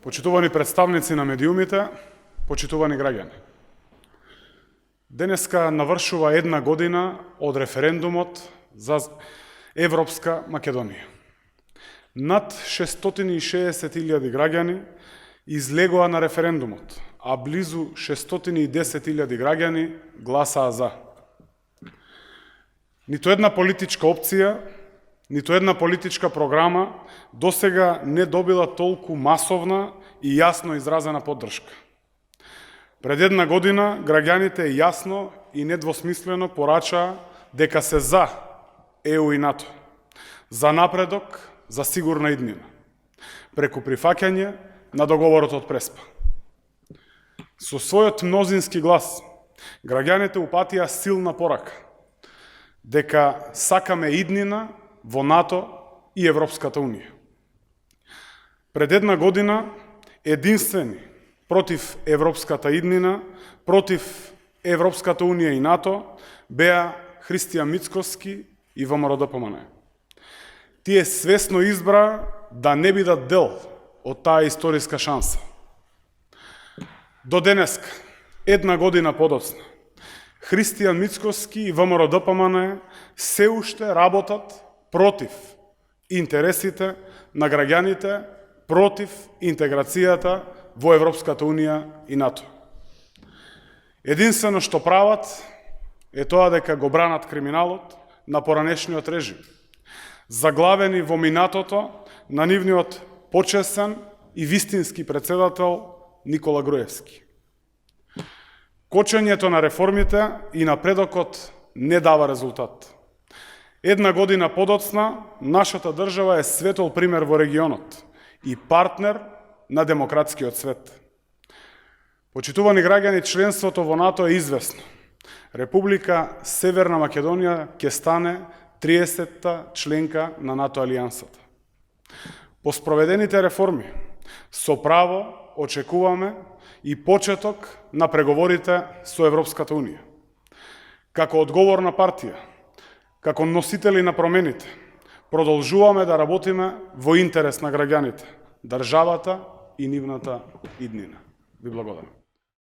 Почитувани представници на медиумите, почитувани граѓани. Денеска навршува една година од референдумот за Европска Македонија. Над 660.000 граѓани излегоа на референдумот, а близу 610.000 граѓани гласаа за. Ниту една политичка опција, ниту една политичка програма досега не добила толку масовна и јасно изразена поддршка. Пред една година граѓаните јасно и недвосмислено порачаа дека се за ЕУ и НАТО, за напредок, за сигурна иднина, преку прифаќање на договорот од Преспа. Со својот мнозински глас, граѓаните упатија силна порака дека сакаме иднина во НАТО и Европската Унија. Пред една година единствени против Европската иднина, против Европската Унија и НАТО беа Христијан Мицкоски и ВМРО-ДПМН. Тие свесно избраа да не бидат дел од таа историска шанса. До денеска, една година подоцна, Христијан Мицкоски и ВМРО-ДПМН се уште работат против интересите на граѓаните, против интеграцијата во Европската Унија и НАТО. Единствено што прават е тоа дека го бранат криминалот на поранешниот режим, заглавени во минатото на нивниот почесен и вистински председател Никола Груевски. Кочењето на реформите и напредокот не дава резултат. Една година подоцна, нашата држава е светол пример во регионот и партнер на демократскиот свет. Почитувани граѓани, членството во НАТО е известно. Република Северна Македонија ќе стане 30-та членка на НАТО алијансата. По спроведените реформи, со право очекуваме и почеток на преговорите со Европската Унија. Како одговорна партија, како носители на промените, продолжуваме да работиме во интерес на граѓаните, државата и нивната иднина. Ви благодарам.